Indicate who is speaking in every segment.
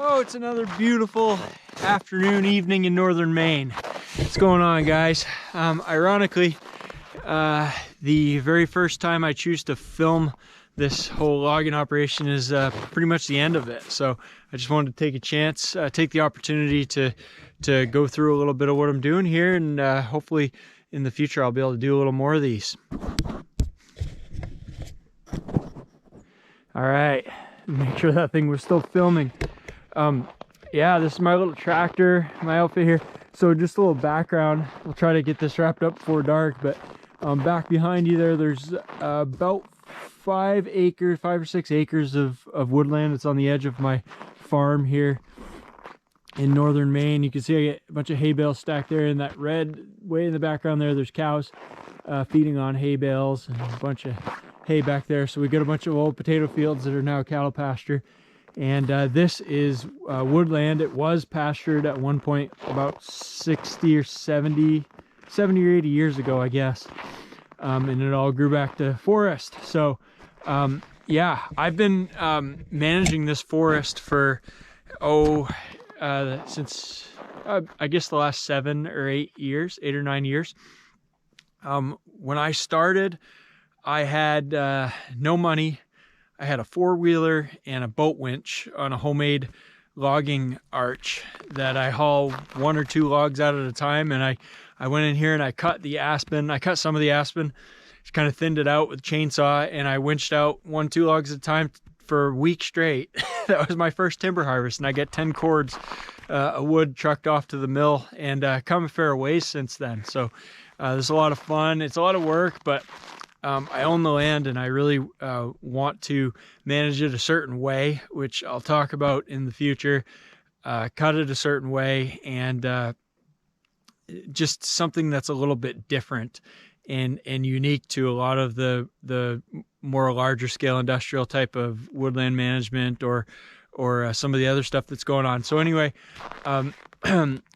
Speaker 1: Oh, it's another beautiful afternoon, evening in northern Maine. What's going on, guys? Ironically, the very first time I choose to film this whole logging operation is pretty much the end of it. So I just wanted to take a chance, take the opportunity to go through a little bit of what I'm doing here, and hopefully in the future I'll be able to do a little more of these. All right, make sure that thing was still filming. Yeah, this is my little tractor, my outfit here. So just a little background. We'll try to get this wrapped up before dark, but back behind you there's about 5 or 6 acres of woodland. It's on the edge of my farm here in northern Maine. You can see I get a bunch of hay bales stacked there. In that red way in the background there's cows feeding on hay bales, and a bunch of hay back there. So we got a bunch of old potato fields that are now cattle pasture. And this is woodland. It was pastured at one point about 60 or 70 or 80 years ago, I guess. And it all grew back to forest. So yeah, I've been managing this forest for since I guess the last 7 or 8 years, 8 or 9 years. When I started, I had no money. I had a 4-wheeler and a boat winch on a homemade logging arch that I haul 1 or 2 logs out at a time. And I went in here and I cut the aspen. I cut some of the aspen, just kind of thinned it out with a chainsaw, and I winched out 1 or 2 logs at a time for a week straight. That was my first timber harvest, and I get 10 cords of wood trucked off to the mill, and come a fair ways since then. So there's a lot of fun. It's a lot of work, but I own the land, and I really want to manage it a certain way, which I'll talk about in the future. Cut it a certain way, and just something that's a little bit different and unique to a lot of the more larger scale industrial type of woodland management or some of the other stuff that's going on. So anyway,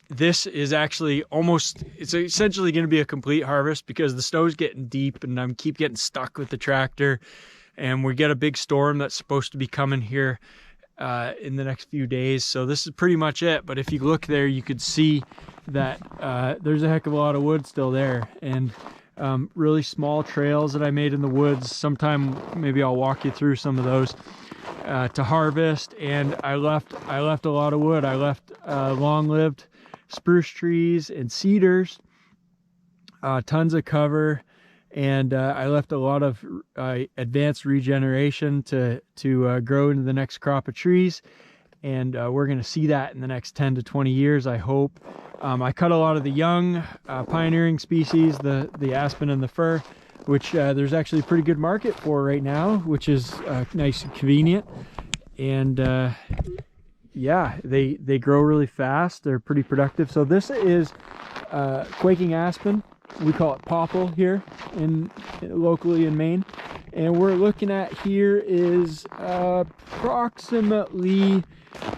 Speaker 1: this is actually it's essentially going to be a complete harvest because the snow's getting deep and I keep getting stuck with the tractor, and we get a big storm that's supposed to be coming here in the next few days. So this is pretty much it. But if you look there, you could see that there's a heck of a lot of wood still there, and really small trails that I made in the woods. Sometime maybe I'll walk you through some of those to harvest. And I left a lot of wood. I left long-lived spruce trees and cedars, tons of cover, and I left a lot of advanced regeneration to grow into the next crop of trees. And we're going to see that in the next 10 to 20 years, I hope. I cut a lot of the young pioneering species, the aspen and the fir, which there's actually a pretty good market for right now, which is nice and convenient. And yeah, they grow really fast. They're pretty productive. So this is quaking aspen. We call it popple here locally in Maine. And we're looking at here is approximately,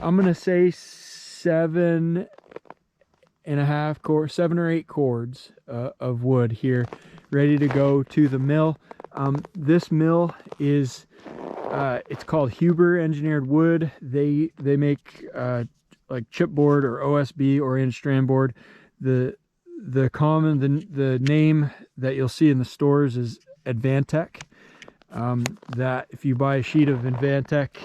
Speaker 1: I'm going to say 7 or 8 cords of wood here ready to go to the mill. This mill is it's called Huber Engineered Wood. They make like chipboard or OSB or in strand board. The name that you'll see in the stores is Advantech. That if you buy a sheet of Advantech,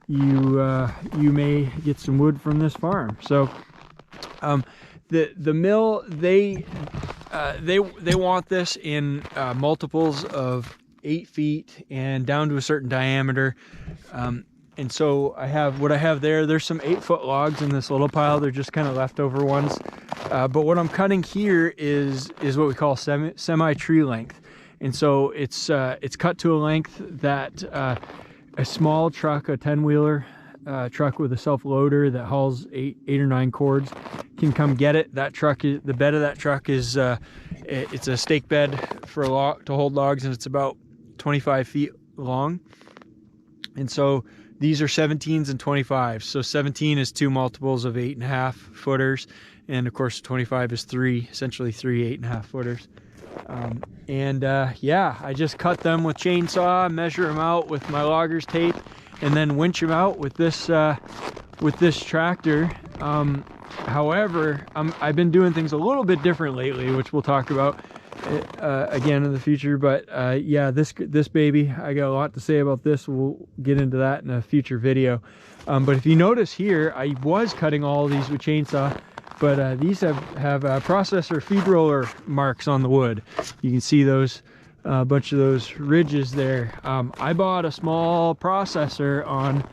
Speaker 1: you may get some wood from this farm. So the mill, they want this in multiples of 8 feet and down to a certain diameter. And so what I have there's some 8-foot logs in this little pile. They're just kind of leftover ones. But what I'm cutting here is what we call semi tree length. And so it's cut to a length that a small truck, a 10-wheeler truck with a self-loader that hauls 8 or 9 cords can come get it. That truck the bed of that truck is it's a stake bed to hold logs, and it's about 25 feet long. And so these are 17s and 25s. So 17 is 2 multiples of 8.5 footers, and of course 25 is essentially 3 8.5 footers. Yeah, I just cut them with chainsaw, measure them out with my logger's tape, and then winch them out with this with this tractor. However, I've been doing things a little bit different lately, which we'll talk about again in the future. But yeah, this baby, I got a lot to say about this. We'll get into that in a future video. But if you notice here, I was cutting all of these with chainsaw, but these have processor feed roller marks on the wood. You can see those, a bunch of those ridges there. I bought a small processor on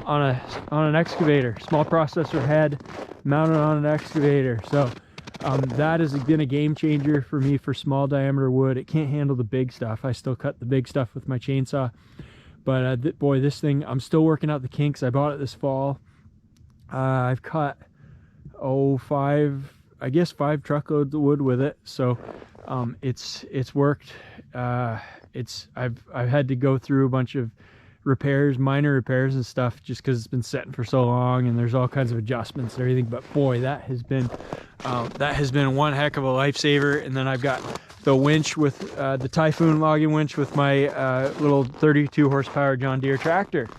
Speaker 1: an excavator, small processor head mounted on an excavator. So that has been a game changer for me for small diameter wood. It can't handle the big stuff. I still cut the big stuff with my chainsaw, but boy, this thing, I'm still working out the kinks. I bought it this fall. I've cut five truckloads of wood with it. So it's worked. I've had to go through a bunch of repairs, minor repairs and stuff, just because it's been sitting for so long, and there's all kinds of adjustments and everything. But boy, that has been one heck of a lifesaver. And then I've got the winch with the Typhoon logging winch with my little 32 horsepower John Deere tractor.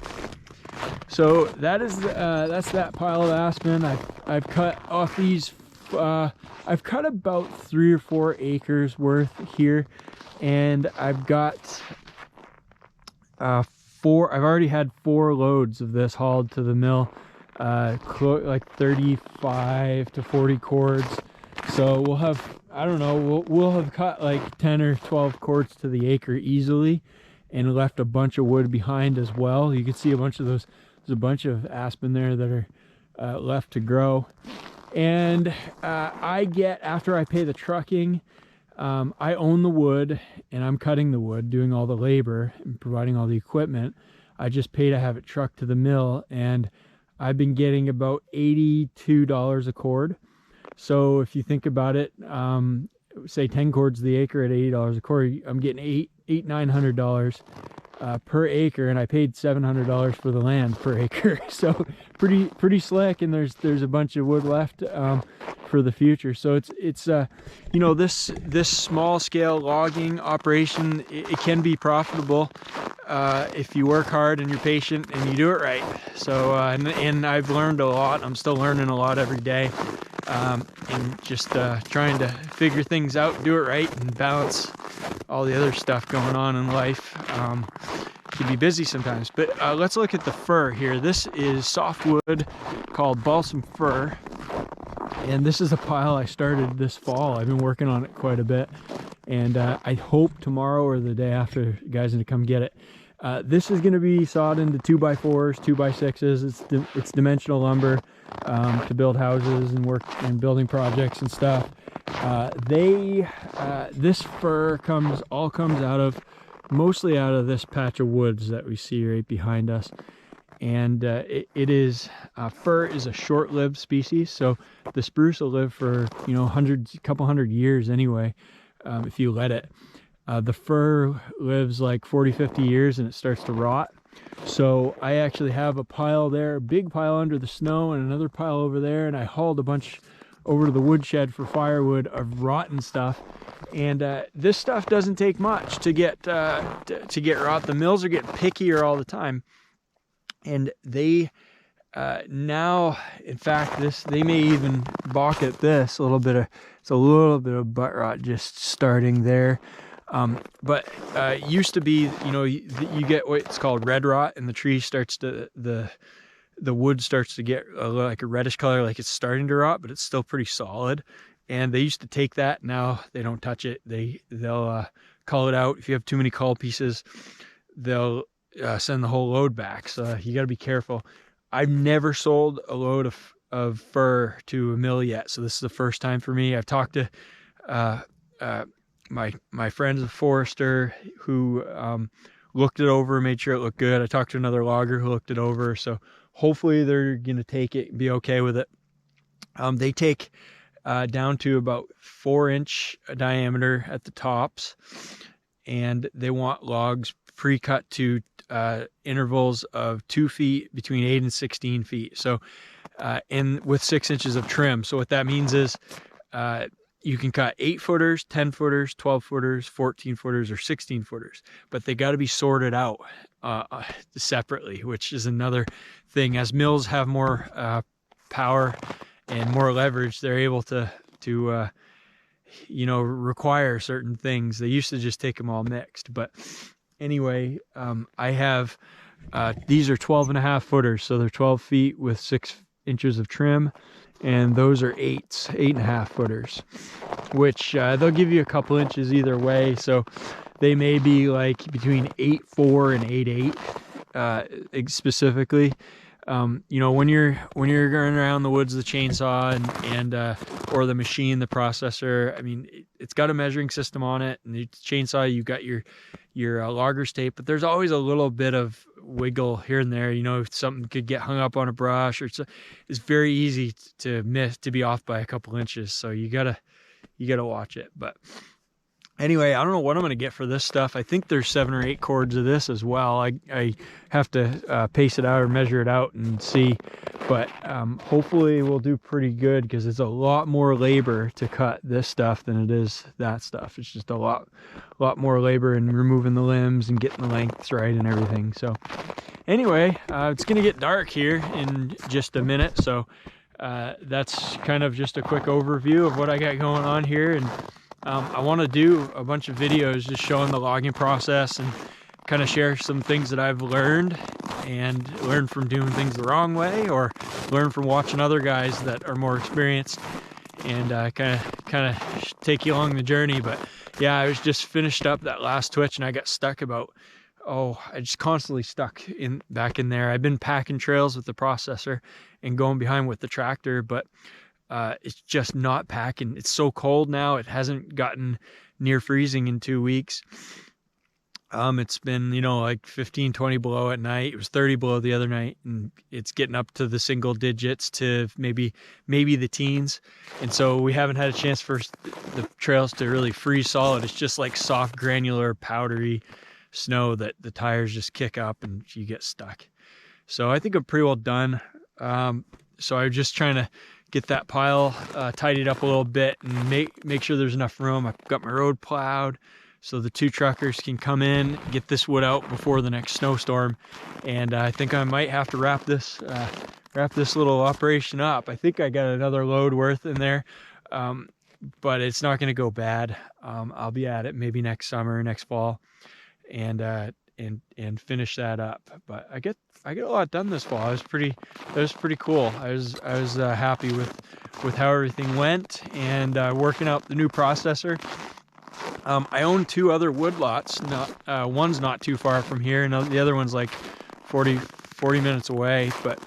Speaker 1: So that's that pile of aspen. I've cut off these. I've cut about 3 or 4 acres worth here, and I've got I've already had 4 loads of this hauled to the mill, like 35 to 40 cords. So we'll have, I don't know, we'll have cut like 10 or 12 cords to the acre easily, and left a bunch of wood behind as well. You can see a bunch of those. There's a bunch of aspen there that are left to grow. And I get, after I pay the trucking, I own the wood, and I'm cutting the wood, doing all the labor and providing all the equipment. I just pay to have it trucked to the mill, and I've been getting about $82 a cord. So if you think about it, say 10 cords the acre at $80 a cord, I'm getting $900 per acre, and I paid $700 for the land per acre. So pretty slick, and there's a bunch of wood left for the future. So it's you know, this small scale logging operation, it can be profitable if you work hard and you're patient and you do it right. So and I've learned a lot. I'm still learning a lot every day, and just trying to figure things out, do it right, and balance all the other stuff going on in life. Can be busy sometimes. But let's look at the fir here. This is softwood called balsam fir, and this is a pile I started this fall. I've been working on it quite a bit, and I hope tomorrow or the day after you guys are gonna come get it. This is going to be sawed into 2x4s, 2x6s. It's dimensional lumber to build houses and work and building projects and stuff. This fir comes mostly out of this patch of woods that we see right behind us. And fir is a short-lived species, so the spruce will live for, you know, couple hundred years anyway, if you let it. The fir lives like 40-50 years, and it starts to rot. So I actually have a pile there, a big pile under the snow, and another pile over there, and I hauled a bunch over to the woodshed for firewood of rotten stuff. And this stuff doesn't take much to get rot. The mills are getting pickier all the time, and they now, in fact, they may even balk at this. It's a little bit of butt rot just starting there. But it used to be, you know, you get what's called red rot, and the tree starts to, the wood starts to get like a reddish color, like it's starting to rot, but it's still pretty solid. And they used to take that. Now they don't touch it. They'll cull it out. If you have too many cull pieces, they'll send the whole load back. So you got to be careful. I've never sold a load of fir to a mill yet, so this is the first time for me. I've talked to my friend's a forester who looked it over, made sure it looked good. I talked to another logger who looked it over, so hopefully they're gonna take it and be okay with it. They take down to about 4-inch diameter at the tops, and they want logs pre-cut to intervals of 2 feet, between 8 and 16 feet. So and with 6 inches of trim. So what that means is you can cut 8-footers, 10-footers, 12-footers, 14-footers, or 16-footers, but they got to be sorted out separately, which is another thing. As mills have more power and more leverage, they're able to require certain things. They used to just take them all mixed. But anyway, I have these are 12.5-footers, so they're 12 feet with 6 inches of trim, and those are 8.5-footers, which they'll give you a couple inches either way. So they may be like between 8.4 and 8.8 specifically. When you're going around the woods, the chainsaw and or the machine, the processor, I mean, it's got a measuring system on it, and the chainsaw, you got your logger's tape, but there's always a little bit of wiggle here and there. Something could get hung up on a brush, or it's very easy to be off by a couple inches. So you gotta watch it. But anyway, I don't know what I'm going to get for this stuff. I think there's 7 or 8 cords of this as well. I have to pace it out or measure it out and see. But hopefully we'll do pretty good, because it's a lot more labor to cut this stuff than it is that stuff. It's just a lot more labor in removing the limbs and getting the lengths right and everything. So anyway, it's going to get dark here in just a minute. So that's kind of just a quick overview of what I got going on here. And I want to do a bunch of videos just showing the logging process and kind of share some things that I've learned from doing things the wrong way, or learn from watching other guys that are more experienced, and kind of take you along the journey. But yeah, I was just finished up that last twitch, and I got stuck I just constantly stuck back in there. I've been packing trails with the processor and going behind with the tractor, but it's just not packing. It's so cold now. It hasn't gotten near freezing in 2 weeks. It's been, like 15, 20 below at night. It was 30 below the other night, and it's getting up to the single digits to maybe the teens. And so we haven't had a chance for the trails to really freeze solid. It's just like soft, granular, powdery snow that the tires just kick up and you get stuck. So I think I'm pretty well done. So I'm just trying to get that pile tidied up a little bit and make sure there's enough room. I've got my road plowed, so the 2 truckers can come in, get this wood out before the next snowstorm. And I think I might have to wrap this little operation up. I think I got another load worth in there, but it's not going to go bad. I'll be at it maybe next summer, next fall, and finish that up. But I get a lot done this fall. It was pretty cool. I was happy with how everything went, and working out the new processor. I own 2 other wood lots. One's not too far from here, and the other one's like 40 minutes away. But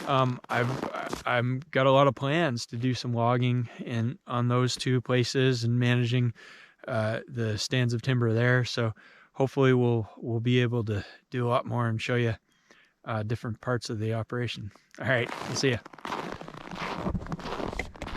Speaker 1: I've got a lot of plans to do some logging on those 2 places, and managing the stands of timber there. So hopefully we'll be able to do a lot more and show you different parts of the operation. All right, we'll see ya.